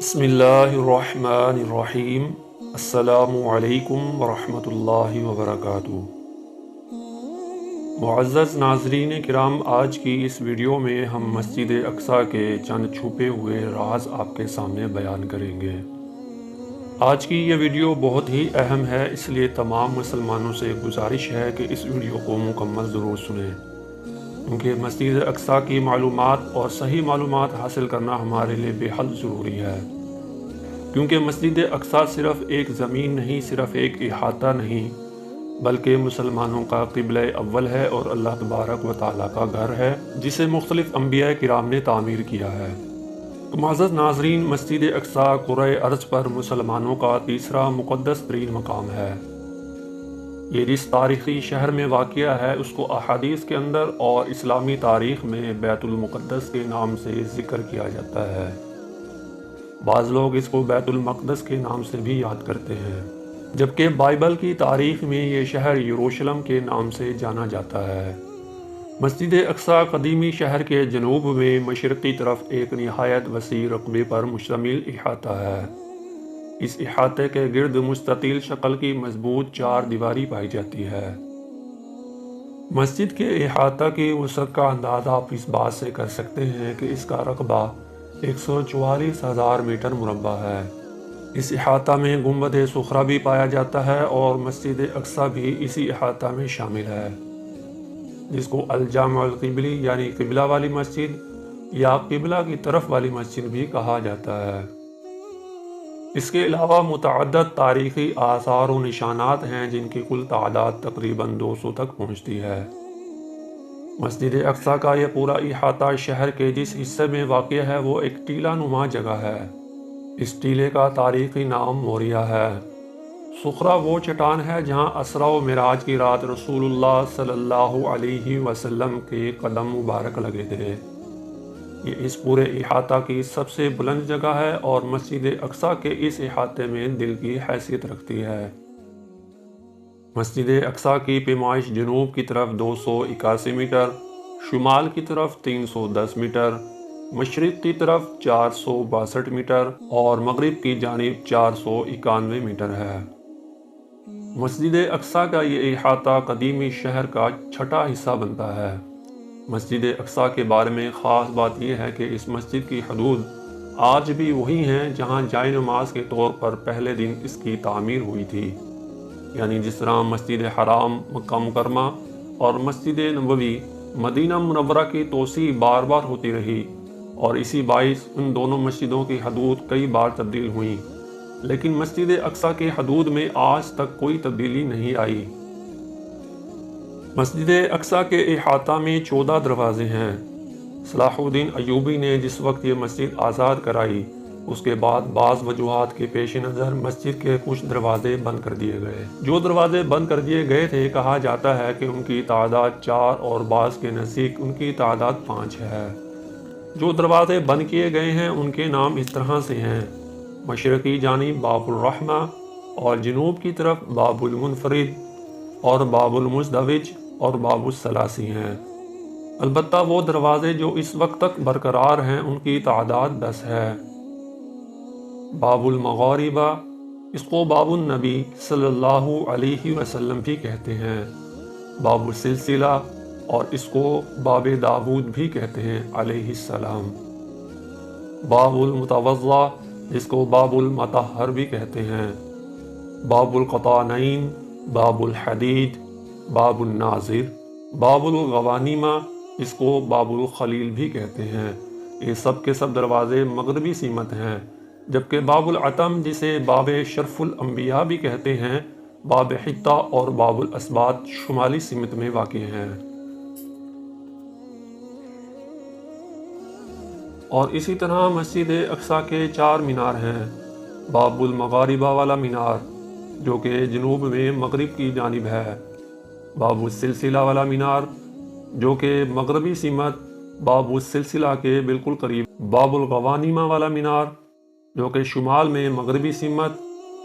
بسم اللہ الرحمن الرحیم۔ السلام علیکم ورحمۃ اللہ وبرکاتہ۔ معزز ناظرین کرام، آج کی اس ویڈیو میں ہم مسجد اقصیٰ کے چند چھپے ہوئے راز آپ کے سامنے بیان کریں گے۔ آج کی یہ ویڈیو بہت ہی اہم ہے، اس لیے تمام مسلمانوں سے گزارش ہے کہ اس ویڈیو کو مکمل ضرور سنیں، کیونکہ مسجد اقصیٰ کی معلومات اور صحیح معلومات حاصل کرنا ہمارے لیے بے حد ضروری ہے، کیونکہ مسجد اقصیٰ صرف ایک زمین نہیں، صرف ایک احاطہ نہیں، بلکہ مسلمانوں کا قبلہ اول ہے اور اللہ تبارک و تعالیٰ کا گھر ہے، جسے مختلف انبیاء کرام نے تعمیر کیا ہے۔ تو معزز ناظرین، مسجد اقصیٰ کرۂ ارض پر مسلمانوں کا تیسرا مقدس ترین مقام ہے۔ یہ جس تاریخی شہر میں واقع ہے، اس کو احادیث کے اندر اور اسلامی تاریخ میں بیت المقدس کے نام سے ذکر کیا جاتا ہے۔ بعض لوگ اس کو بیت المقدس کے نام سے بھی یاد کرتے ہیں، جبکہ بائبل کی تاریخ میں یہ شہر یروشلم کے نام سے جانا جاتا ہے۔ مسجد اقصیٰ قدیمی شہر کے جنوب میں مشرقی طرف ایک نہایت وسیع رقبے پر مشتمل احاطہ ہے۔ اس احاطے کے گرد مستطیل شکل کی مضبوط چار دیواری پائی جاتی ہے۔ مسجد کے احاطہ کی وسعت کا اندازہ آپ اس بات سے کر سکتے ہیں کہ اس کا رقبہ 144,000 میٹر مربع ہے۔ اس احاطہ میں گنبد صخرہ بھی پایا جاتا ہے اور مسجد اقصیٰ بھی اسی احاطہ میں شامل ہے، جس کو الجامع القبلی یعنی قبلہ والی مسجد یا قبلہ کی طرف والی مسجد بھی کہا جاتا ہے۔ اس کے علاوہ متعدد تاریخی آثار و نشانات ہیں، جن کی کل تعداد تقریباً 200 تک پہنچتی ہے۔ مسجد اقصیٰ کا یہ پورا احاطہ شہر کے جس حصے میں واقع ہے وہ ایک ٹیلہ نما جگہ ہے۔ اس ٹیلے کا تاریخی نام موریہ ہے۔ صخرہ وہ چٹان ہے جہاں اسرا و معراج کی رات رسول اللہ صلی اللہ علیہ وسلم کے قدم مبارک لگے تھے۔ یہ اس پورے احاطہ کی سب سے بلند جگہ ہے اور مسجد اقصیٰ کے اس احاطے میں دل کی حیثیت رکھتی ہے۔ مسجد اقصیٰ کی پیمائش جنوب کی طرف 281 میٹر، شمال کی طرف 310 میٹر، مشرق کی طرف 462 میٹر اور مغرب کی جانب 491 میٹر ہے۔ مسجد اقصیٰ کا یہ احاطہ قدیمی شہر کا چھٹا حصہ بنتا ہے۔ مسجد اقصیٰ کے بارے میں خاص بات یہ ہے کہ اس مسجد کی حدود آج بھی وہی ہیں جہاں جائے نماز کے طور پر پہلے دن اس کی تعمیر ہوئی تھی، یعنی جس طرح مسجد حرام مکہ مکرمہ اور مسجد نبوی مدینہ منورہ کی توسیع بار بار ہوتی رہی، اور اسی باعث ان دونوں مسجدوں کی حدود کئی بار تبدیل ہوئیں، لیکن مسجد اقصیٰ کے حدود میں آج تک کوئی تبدیلی نہیں آئی۔ مسجد اقصیٰ کے احاطہ میں 14 دروازے ہیں۔ صلاح الدین ایوبی نے جس وقت یہ مسجد آزاد کرائی، اس کے بعد بعض وجوہات کے پیش نظر مسجد کے کچھ دروازے بند کر دیے گئے۔ جو دروازے بند کر دیے گئے تھے، کہا جاتا ہے کہ ان کی تعداد 4 اور بعض کے نزدیک ان کی تعداد 5 ہے۔ جو دروازے بند کیے گئے ہیں ان کے نام اس طرح سے ہیں: مشرقی جانب باب الرحمہ اور جنوب کی طرف باب المنفرد اور باب المزدوج اور باب الثلاثی ہیں۔ البتہ وہ دروازے جو اس وقت تک برقرار ہیں ان کی تعداد 10 ہے۔ باب المغاربہ، اس کو باب النبی صلی اللہ علیہ وسلم بھی کہتے ہیں، باب السلسلہ اور اس کو باب داود بھی کہتے ہیں علیہ السلام، باب المتوضع جس کو باب المطہر بھی کہتے ہیں، باب القطانین، باب الحدید، باب الناظر، باب الغوانیمہ اس کو باب الخلیل بھی کہتے ہیں۔ یہ سب کے سب دروازے مغربی سمت ہیں، جبکہ باب العتم جسے باب شرف الانبیاء بھی کہتے ہیں، باب حطہ اور باب الاسبات شمالی سمت میں واقع ہیں۔ اور اسی طرح مسجد اقصیٰ کے 4 مینار ہیں۔ باب المغاربہ والا مینار جو کہ جنوب میں مغرب کی جانب ہے، باب السلسلہ والا مینار جو کہ مغربی سمت باب السلسلہ کے بالکل قریب، باب الغوانیمہ والا مینار جو کہ شمال میں مغربی سمت،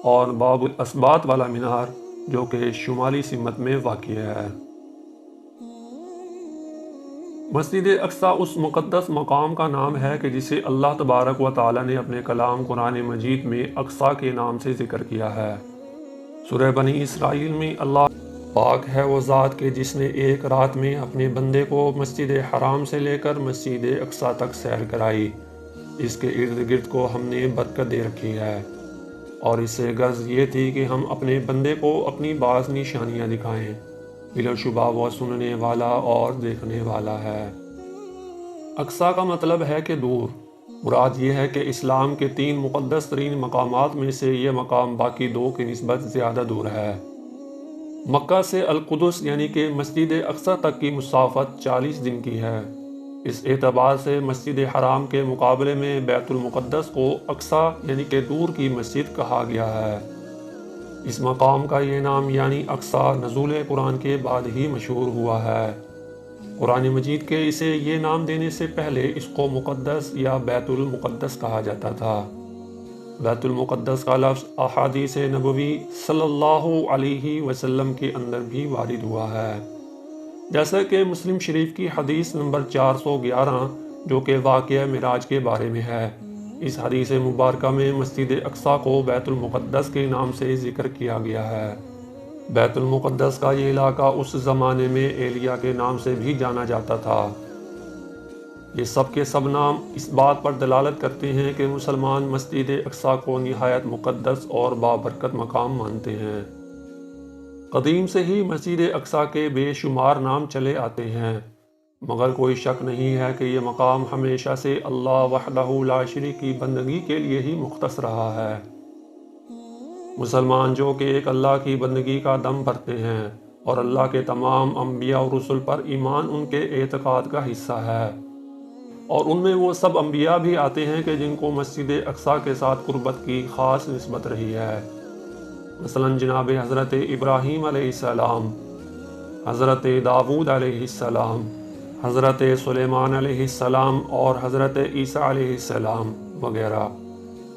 اور باب الاسبات والا مینار جو کہ شمالی سمت میں واقع ہے۔ مسجد اقصی اس مقدس مقام کا نام ہے کہ جسے اللہ تبارک و تعالی نے اپنے کلام قرآن مجید میں اقصی کے نام سے ذکر کیا ہے۔ سورہ بنی اسرائیل میں اللہ پاک ہے وہ ذات کہ جس نے ایک رات میں اپنے بندے کو مسجد حرام سے لے کر مسجد اقصی تک سیر کرائی، اس کے ارد گرد کو ہم نے برکت دے رکھی ہے، اور اس سے غرض یہ تھی کہ ہم اپنے بندے کو اپنی بعض نشانیاں دکھائیں، بلا شبہ وہ سننے والا اور دیکھنے والا ہے۔ اقصی کا مطلب ہے کہ دور۔ مراد یہ ہے کہ اسلام کے 3 مقدس ترین مقامات میں سے یہ مقام باقی 2 کی نسبت زیادہ دور ہے۔ مکہ سے القدس یعنی کہ مسجد اقصی تک کی مسافت 40 دن کی ہے۔ اس اعتبار سے مسجد حرام کے مقابلے میں بیت المقدس کو اقصی یعنی کہ دور کی مسجد کہا گیا ہے۔ اس مقام کا یہ نام یعنی اقصی نزول قرآن کے بعد ہی مشہور ہوا ہے۔ قرآن مجید کے اسے یہ نام دینے سے پہلے اس کو مقدس یا بیت المقدس کہا جاتا تھا۔ بیت المقدس کا لفظ احادیث نبوی صلی اللہ علیہ وسلم کے اندر بھی وارد ہوا ہے، جیسا کہ مسلم شریف کی حدیث نمبر 411 جو کہ واقعہ معراج کے بارے میں ہے۔ اس حدیث مبارکہ میں مسجد اقصی کو بیت المقدس کے نام سے ذکر کیا گیا ہے۔ بیت المقدس کا یہ علاقہ اس زمانے میں ایلیا کے نام سے بھی جانا جاتا تھا۔ یہ سب کے سب نام اس بات پر دلالت کرتے ہیں کہ مسلمان مسجد اقصی کو نہایت مقدس اور بابرکت مقام مانتے ہیں۔ قدیم سے ہی مسجد اقصی کے بے شمار نام چلے آتے ہیں، مگر کوئی شک نہیں ہے کہ یہ مقام ہمیشہ سے اللہ وحدہ لا شریک کی بندگی کے لیے ہی مختص رہا ہے۔ مسلمان جو کہ ایک اللہ کی بندگی کا دم بھرتے ہیں اور اللہ کے تمام انبیاء اور رسل پر ایمان ان کے اعتقاد کا حصہ ہے، اور ان میں وہ سب انبیاء بھی آتے ہیں کہ جن کو مسجد اقصی کے ساتھ قربت کی خاص نسبت رہی ہے۔ مثلا جناب حضرت ابراہیم علیہ السلام، حضرت داؤد علیہ السلام، حضرت سلیمان علیہ السلام اور حضرت عیسیٰ علیہ السلام وغیرہ۔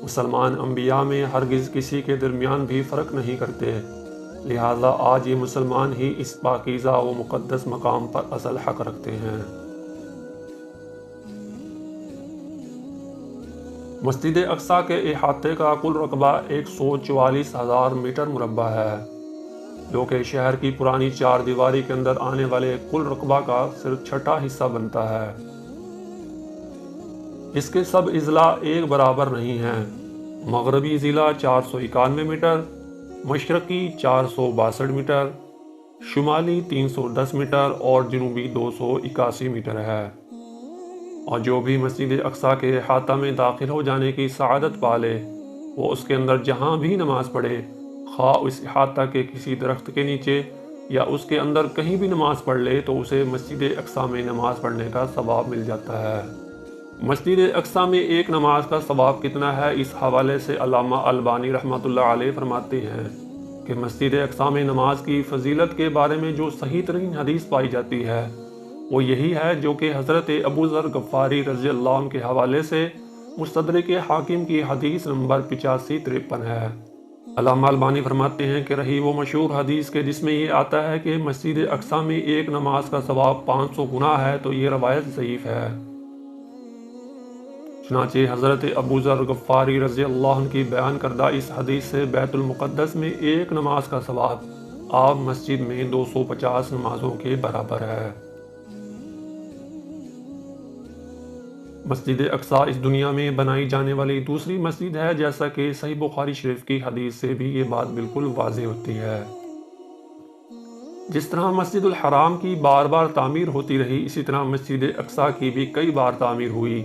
مسلمان انبیاء میں ہرگز کسی کے درمیان بھی فرق نہیں کرتے، لہذا آج یہ مسلمان ہی اس پاکیزہ و مقدس مقام پر اصل حق رکھتے ہیں۔ مسجد اقصی کے احاطے کا کل رقبہ 144,000 میٹر مربع ہے، جو کہ شہر کی پرانی 4 دیواری کے اندر آنے والے کل رقبہ کا صرف چھٹا حصہ بنتا ہے۔ اس کے سب اضلاع ایک برابر نہیں ہیں۔ مغربی ضلع 491 میٹر، مشرقی 462 میٹر، شمالی 310 میٹر اور جنوبی 281 میٹر ہے، اور جو بھی مسجد اقصی کے احاطہ میں داخل ہو جانے کی سعادت پالے وہ اس کے اندر جہاں بھی نماز پڑھے، خواہ اس احاطہ کے کسی درخت کے نیچے یا اس کے اندر کہیں بھی نماز پڑھ لے تو اسے مسجد اقصی میں نماز پڑھنے کا ثواب مل جاتا ہے۔ مسجد اقصی میں ایک نماز کا ثواب کتنا ہے، اس حوالے سے علامہ البانی رحمۃ اللہ علیہ فرماتے ہیں کہ مسجد اقصی میں نماز کی فضیلت کے بارے میں جو صحیح ترین حدیث پائی جاتی ہے وہ یہی ہے جو کہ حضرت ابو ذر غفاری رضی اللہ عنہ کے حوالے سے مستدرک حاکم کی حدیث نمبر 8553 ہے۔ علامہ البانی فرماتے ہیں کہ رہی وہ مشہور حدیث کے جس میں یہ آتا ہے کہ مسجد اقصی میں ایک نماز کا ثواب 500 گنا ہے، تو یہ روایت ضعیف ہے۔ چنانچہ حضرت ابو ذر غفاری رضی اللہ عنہ کی بیان کردہ اس حدیث سے بیت المقدس میں ایک نماز کا ثواب آپ مسجد میں 250 نمازوں کے برابر ہے۔ مسجد اقصی اس دنیا میں بنائی جانے والی دوسری مسجد ہے، جیسا کہ صحیح بخاری شریف کی حدیث سے بھی یہ بات بالکل واضح ہوتی ہے۔ جس طرح مسجد الحرام کی بار بار تعمیر ہوتی رہی، اسی طرح مسجد اقصی کی بھی کئی بار تعمیر ہوئی۔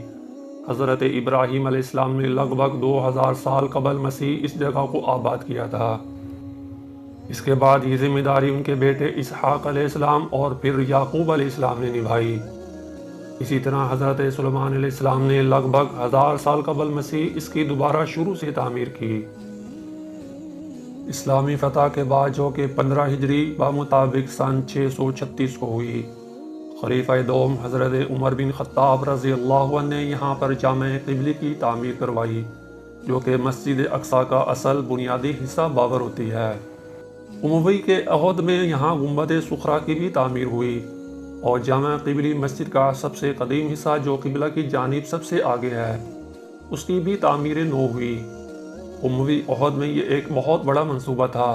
حضرت ابراہیم علیہ السلام نے لگ بھگ 2000 سال قبل مسیح اس جگہ کو آباد کیا تھا۔ اس کے بعد یہ ذمہ داری ان کے بیٹے اسحاق علیہ السلام اور پھر یعقوب علیہ السلام نے نبھائی۔ اسی طرح حضرت سلیمان علیہ السلام نے لگ بھگ 1000 سال قبل مسیح اس کی دوبارہ شروع سے تعمیر کی۔ اسلامی فتح کے بعد جو کہ 15 ہجری بمطابق سن 636 کو ہوئی، خلیفہ دوم حضرت عمر بن خطاب رضی اللہ عنہ نے یہاں پر جامع قبلہ کی تعمیر کروائی، جو کہ مسجد اقصی کا اصل بنیادی حصہ باور ہوتی ہے۔ اموی کے عہد میں یہاں گنبد صخرہ کی بھی تعمیر ہوئی، اور جامع قبلی مسجد کا سب سے قدیم حصہ جو قبلہ کی جانب سب سے آگے ہے، اس کی بھی تعمیر نو ہوئی۔ اموی عہد میں یہ ایک بہت بڑا منصوبہ تھا۔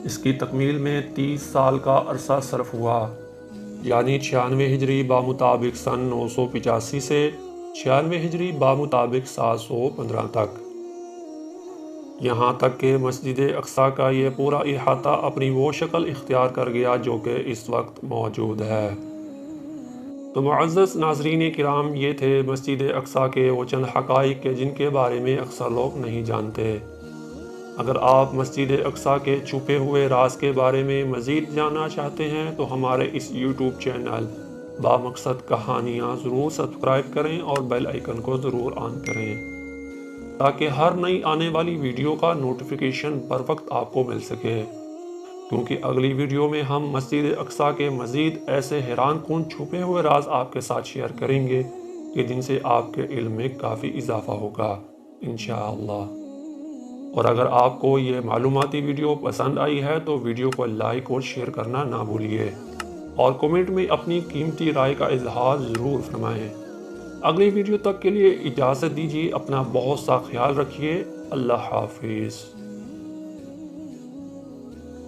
اس کی تکمیل میں 30 سال کا عرصہ صرف ہوا، یعنی 96 ہجری بمطابق سن 985 سے 96 ہجری بمطابق 715 تک۔ یہاں تک کہ مسجد اقصیٰ کا یہ پورا احاطہ اپنی وہ شکل اختیار کر گیا جو کہ اس وقت موجود ہے۔ تو معزز ناظرین کرام، یہ تھے مسجد اقصیٰ کے وہ چند حقائق کے جن کے بارے میں اکثر لوگ نہیں جانتے۔ اگر آپ مسجد اقصیٰ کے چھپے ہوئے راز کے بارے میں مزید جاننا چاہتے ہیں تو ہمارے اس یوٹیوب چینل بامقصد کہانیاں ضرور سبسکرائب کریں اور بیل آئیکن کو ضرور آن کریں تاکہ ہر نئی آنے والی ویڈیو کا نوٹیفیکیشن پر وقت آپ کو مل سکے، کیونکہ اگلی ویڈیو میں ہم مسجد اقصیٰ کے مزید ایسے حیران کن چھپے ہوئے راز آپ کے ساتھ شیئر کریں گے کہ جن سے آپ کے علم میں کافی اضافہ ہوگا انشاءاللہ۔ اور اگر آپ کو یہ معلوماتی ویڈیو پسند آئی ہے تو ویڈیو کو لائک اور شیئر کرنا نہ بھولیے، اور کمنٹ میں اپنی قیمتی رائے کا اظہار ضرور فرمائیں۔ اگلی ویڈیو تک کے لیے اجازت دیجیے، اپنا بہت سا خیال رکھیے، اللہ حافظ۔